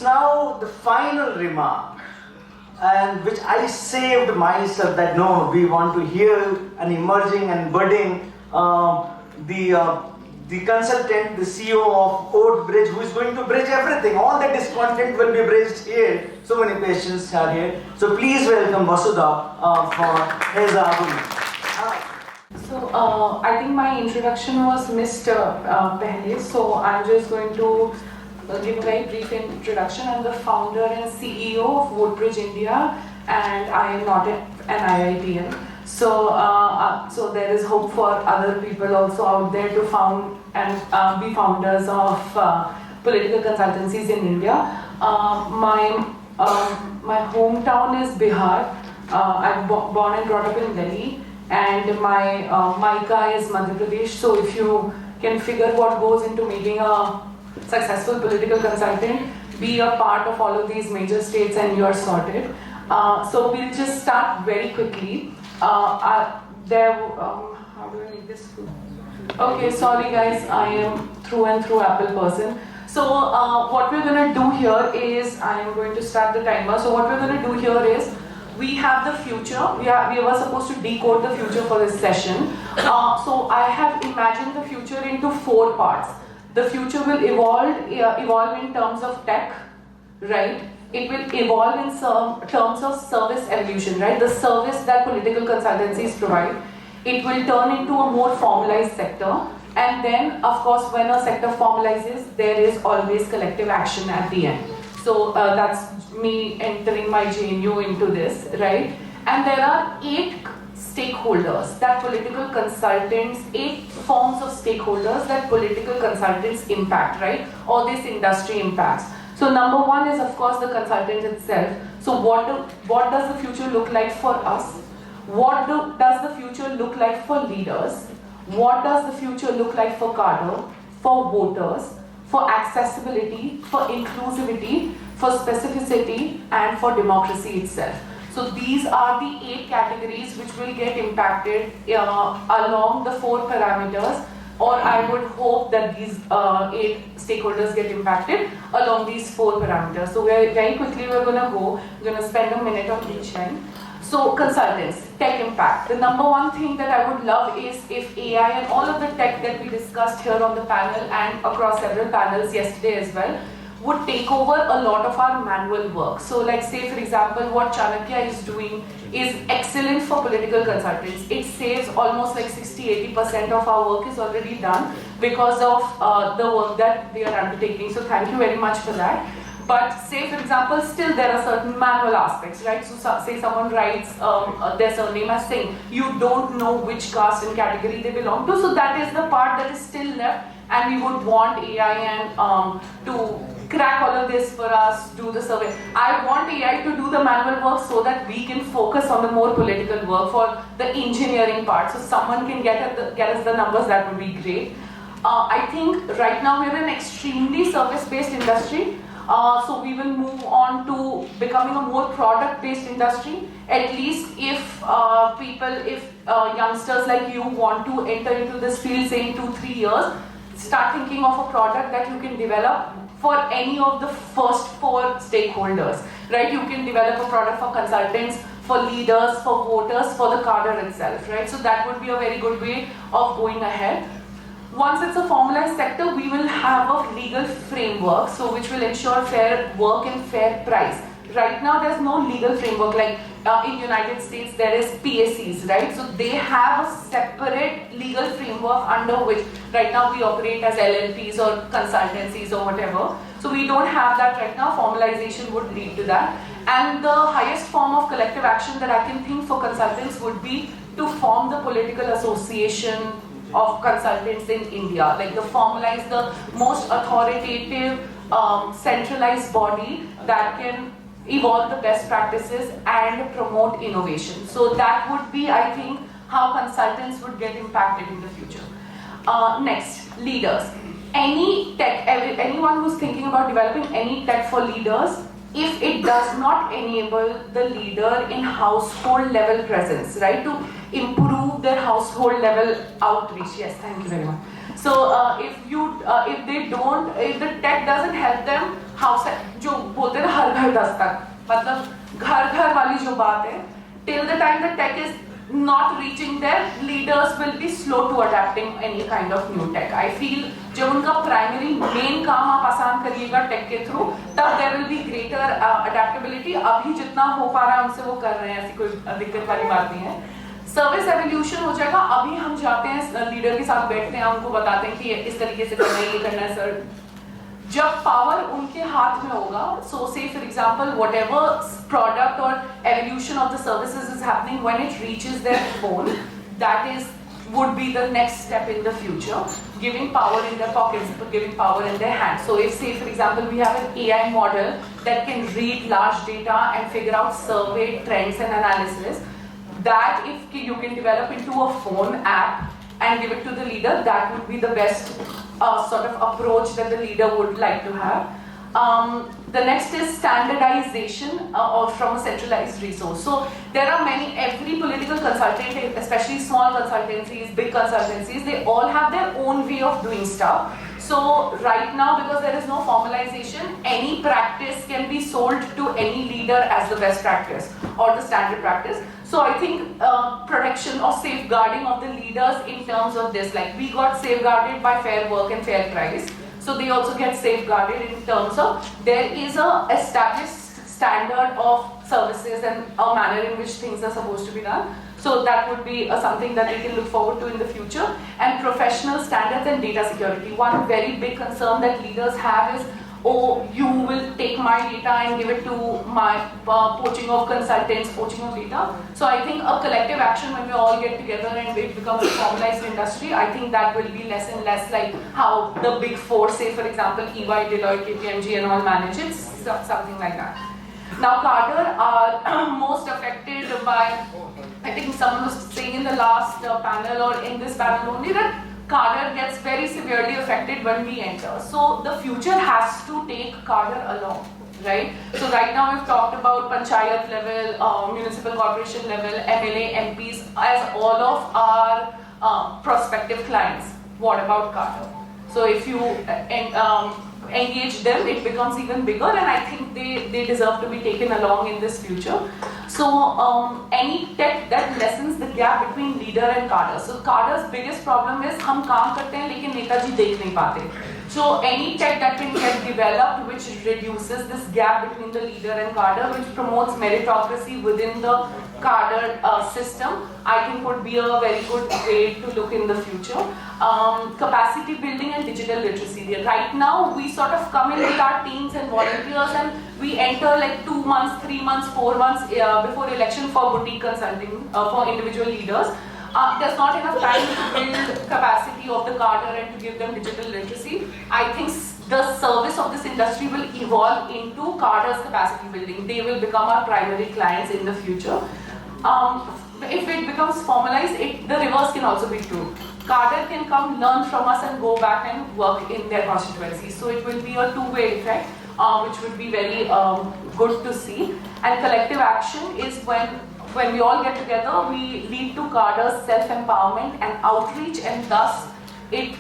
Now the final remark, and which I saved myself, that no, we want to hear an emerging and budding the consultant, the CEO of Oatbridge, who is going to bridge everything. All the discontent will be bridged here. So many patients are here. So please welcome Vasudha for his argument. I think my introduction was missed pehle, so I'm just going to give a very brief introduction. I'm the founder and CEO of Oatbridge India, and I am not an IITian. So there is hope for other people also out there to found and be founders of political consultancies in India. My hometown is Bihar. I'm born and brought up in Delhi. And my Maika is Madhya Pradesh, so if you can figure what goes into making a successful political consultant, be a part of all of these major states and you are sorted. So we'll just start very quickly. How do I make this? Okay, sorry guys, I am through and through Apple person. So what we're going to do here is, I am going to start the timer. So what we're going to do here is, we have the future. We were supposed to decode the future for this session. So I have imagined the future into 4 parts. The future will evolve in terms of tech, right? It will evolve in terms of service evolution, right? The service that political consultancies provide. It will turn into a more formalized sector. And then, of course, when a sector formalizes, there is always collective action at the end. So that's me entering my JNU into this, right? And there are 8 stakeholders that political consultants, 8 forms of stakeholders that political consultants impact, right? Or this industry impacts. So number 1 is, of course, the consultant itself. So what does the future look like for us? What does the future look like for leaders? What does the future look like for cadre, for voters, for accessibility, for inclusivity, for specificity, and for democracy itself. So these are the 8 categories which will get impacted along the 4 parameters, or I would hope that these 8 stakeholders get impacted along these 4 parameters. So very quickly we're going to spend a minute on each end. So consultants, tech impact. The number 1 thing that I would love is if AI and all of the tech that we discussed here on the panel and across several panels yesterday as well, would take over a lot of our manual work. So like say for example, what Chanakya is doing is excellent for political consultants. It saves almost like 60-80% of our work is already done because of the work that they are undertaking. So thank you very much for that. But say for example, still there are certain manual aspects, right? So say someone writes their surname as Singh, you don't know which caste and category they belong to, so that is the part that is still left, and we would want AI and to crack all of this for us, do the survey. I want AI to do the manual work so that we can focus on the more political work for the engineering part. So someone can get us the numbers, that would be great. I think right now we're an extremely service-based industry. So we will move on to becoming a more product-based industry. At least if youngsters like you want to enter into this field, say in 2-3 years, start thinking of a product that you can develop for any of the first 4 stakeholders, right? You can develop a product for consultants, for leaders, for voters, for the cadre itself, right? So that would be a very good way of going ahead. Once it's a formalized sector, we will have a legal framework, so which will ensure fair work and fair price. Right now, there's no legal framework. Like in United States, there is PSCs, right? So they have a separate legal framework under which right now we operate as LLPs or consultancies or whatever. So we don't have that right now. Formalization would lead to that. And the highest form of collective action that I can think for consultants would be to form the political association of consultants in India, like the formalize the most authoritative, centralized body that can evolve the best practices and promote innovation. So that would be, I think, how consultants would get impacted in the future. Next, leaders. Any tech, anyone who's thinking about developing any tech for leaders, if it does not enable the leader in household level presence, right, to improve their household level outreach. Yes, thank you very much. So if the tech doesn't help them house जो बोलते हैं ना हर घर दस्तक, मतलब घर घर वाली जो बात है, till the time the tech is not reaching there, leaders will be slow to adapting any kind of new tech. I feel जब उनका primary main काम आप आसान करिएगा tech के through, तब there will be greater adaptability. अभी जितना हो पा रहा है उनसे वो कर रहे हैं, ऐसी कोई दिक्कत वाली बात नहीं है. सर्विस एवोल्यूशन हो जाएगा. अभी हम जाते हैं लीडर के साथ बैठते हैं, उनको बताते हैं कि इस तरीके से करना है, ये करना है सर. जब पावर उनके हाथ में होगा, so say for example whatever product or evolution of the services is happening, when it reaches their phone, that is would be the next step in the future, giving power in their pockets, giving power in their hands. So if say for example we have an AI model that can read large data and figure out survey trends and analysis, that if you can develop into a phone app and give it to the leader, that would be the best sort of approach that the leader would like to have. The next is standardization or from a centralized resource. So there are many, every political consultant, especially small consultancies, big consultancies, they all have their own way of doing stuff. So right now, because there is no formalization, any practice can be sold to any leader as the best practice or the standard practice. So I think protection or safeguarding of the leaders in terms of this, like we got safeguarded by fair work and fair price. So they also get safeguarded in terms of there is a established standard of services and a manner in which things are supposed to be done. So that would be something that we can look forward to in the future. And professional standards and data security. One very big concern that leaders have is, oh, you will take my data and give it to my poaching of consultants, poaching of data. So I think a collective action when we all get together and it becomes a formalized industry, I think that will be less and less like how the big four, say for example, EY, Deloitte, KPMG and all manage it, something like that. Now Cadre are most affected by, I think someone was saying in the last panel or in this panel only that Cadre gets very severely affected when we enter. So the future has to take Cadre along, right? So right now we've talked about Panchayat level, municipal corporation level, MLA, MPs as all of our prospective clients. What about Cadre? So if you engage them, it becomes even bigger, and I think they deserve to be taken along in this future. So any tech that lessens the gap between leader and cadre. So cadre's biggest problem is हम काम करते हैं लेकिन नेताजी देख नहीं पाते. So any tech that can get developed which reduces this gap between the leader and cadre, which promotes meritocracy within the cadre system, I think would be a very good way to look in the future. Capacity building and digital literacy. Right now we sort of come in with our teams and volunteers and we enter like 2 months, 3 months, 4 months before election for boutique consulting for individual leaders. There's not enough time to build capacity of the cadre and to give them digital literacy. I think the service of this industry will evolve into cadre's capacity building. They will become our primary clients in the future. If it becomes formalized, the reverse can also be true. Cadre can come, learn from us and go back and work in their constituencies. So it will be a two-way effect, which would be very good to see. And collective action is when we all get together, we lead to cadre's self-empowerment and outreach, and thus it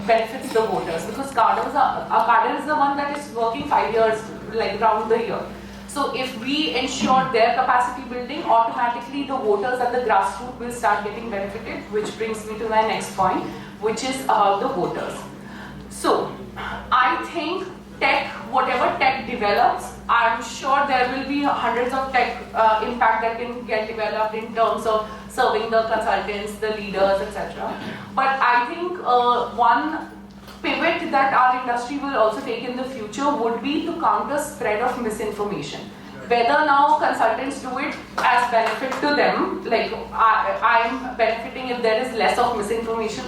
benefits the voters, because cadre is the one that is working 5 years, like round the year. So if we ensure their capacity building, automatically the voters at the grassroots will start getting benefited, which brings me to my next point, which is about the voters. So I think tech, whatever tech develops, I'm sure there will be hundreds of tech impact that can get developed in terms of serving the consultants, the leaders, etc. But I think one pivot that our industry will also take in the future would be to counter spread of misinformation. Whether now consultants do it as benefit to them, like I am benefiting if there is less of misinformation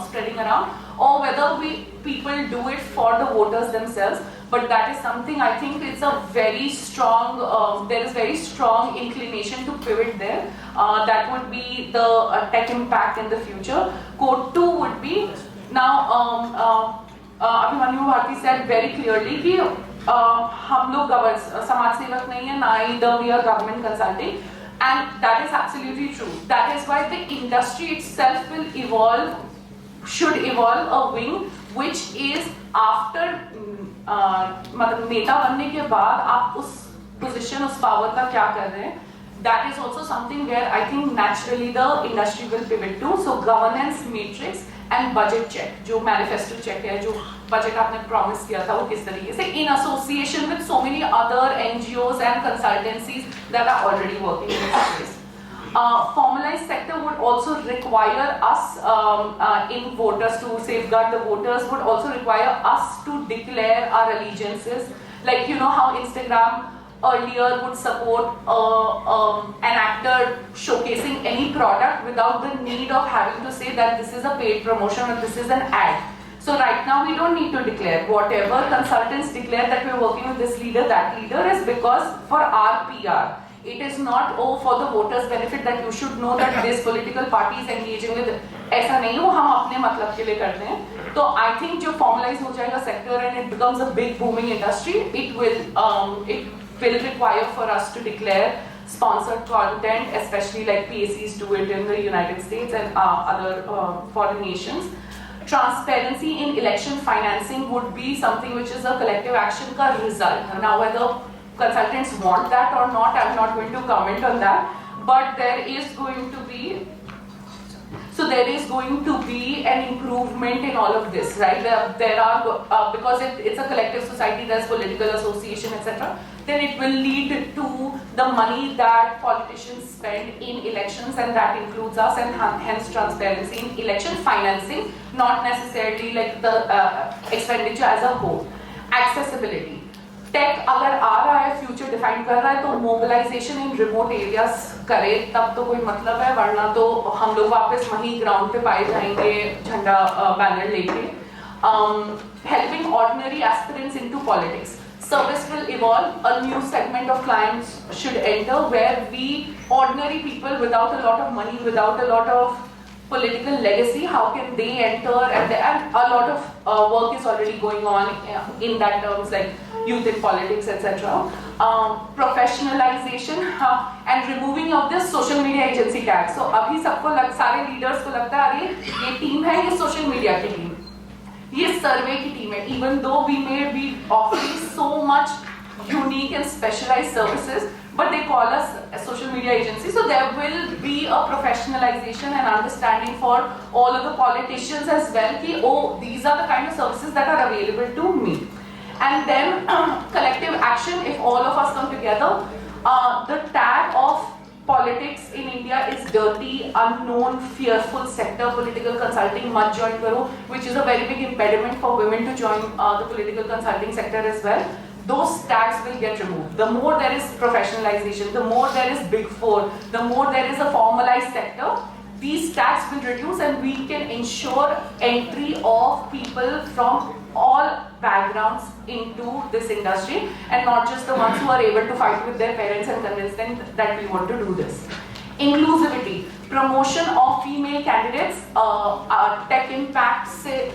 spreading around, or whether people do it for the voters themselves. But that is something I think it's a very strong, there is very strong inclination to pivot there. That would be the tech impact in the future. Code 2 would be, now Abhimanyu Bharti said very clearly कि हम लोग समाज सेवक नहीं है, neither we are government consulting, and that is absolutely true. That is why the industry itself will evolve, should evolve a wing which is after मतलब नेता बनने के बाद आप उस पोजीशन, उस पावर का क्या कर रहे हैं, that is also something where I think naturally the industry will pivot to. So governance matrix and budget check, जो manifesto check है, जो budget आपने promise किया था, वो किस तरीके से in association with so many other NGOs and consultancies that are already working in this space. Formalized sector would also require us in voters to safeguard the voters, would also require us to declare our allegiances. Like, you know how Instagram earlier would support an actor showcasing any product without the need of having to say that this is a paid promotion or this is an ad. So right now we don't need to declare. Whatever consultants declare that we're working with this leader, that leader is because for our PR. It is not, oh, for the voters' benefit that you should know that this political party is engaging with. ऐसा नहीं, वो हम अपने मतलब के लिए करते हैं. तो I think जो formalize हो जाएगा sector and it becomes a big booming industry, it will require for us to declare sponsored content, especially like PACs do it in the United States and other foreign nations. Transparency in election financing would be something which is a collective action ka result. Now whether consultants want that or not, I'm not going to comment on that, but there is going to be an improvement in all of this, right? There are because it's a collective society, there's political association, etc. Then it will lead to the money that politicians spend in elections, and that includes us, and hence transparency in election financing, not necessarily like the expenditure as a whole. Accessibility. Tech अगर आ रहा है, future define कर रहा है, तो mobilisation इन remote areas करे तब तो कोई मतलब है, वरना तो हम लोग वापस वहीं ग्राउंड पे पाए जाएंगे झंडा बैनर लेके. Helping ordinary aspirants into politics. Service will evolve. A new segment of clients should enter where we ordinary people without a lot of money, without a lot of political legacy, how can they enter, and a lot of work is already going on in that terms, like youth in politics, etc. Professionalization and removing of this social media agency tag. So अभी सबको सारे leaders को लगता है अरे ये team है, ये social media की टीम, ये survey की टीम है. Even though we may be offering so much unique and specialized services, but they call us a social media agency. So there will be a professionalization and understanding for all of the politicians as well, ki, oh, these are the kind of services that are available to me. And then collective action, if all of us come together. The tag of politics in India is dirty, unknown, fearful sector, political consulting, mat join karo, which is a very big impediment for women to join the political consulting sector as well. Those tags will get removed. The more there is professionalization, the more there is Big Four, the more there is a formalized sector, these tags will reduce, and we can ensure entry of people from all backgrounds into this industry, and not just the ones who are able to fight with their parents and convince them that we want to do this. Inclusivity, promotion of female candidates, tech impact.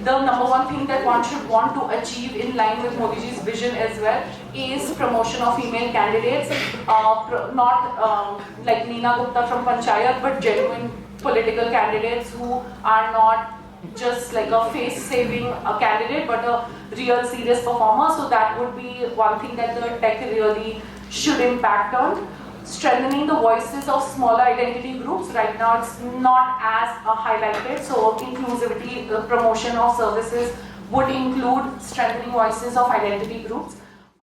The number one thing that one should want to achieve in line with Modi ji's vision as well is promotion of female candidates, not like Neena Gupta from Panchayat, but genuine political candidates who are not just like a face-saving candidate, but a real serious performer. So that would be one thing that the tech really should impact on. Strengthening the voices of smaller identity groups. Right now it's not as highlighted, so inclusivity, the promotion of services would include strengthening voices of identity groups.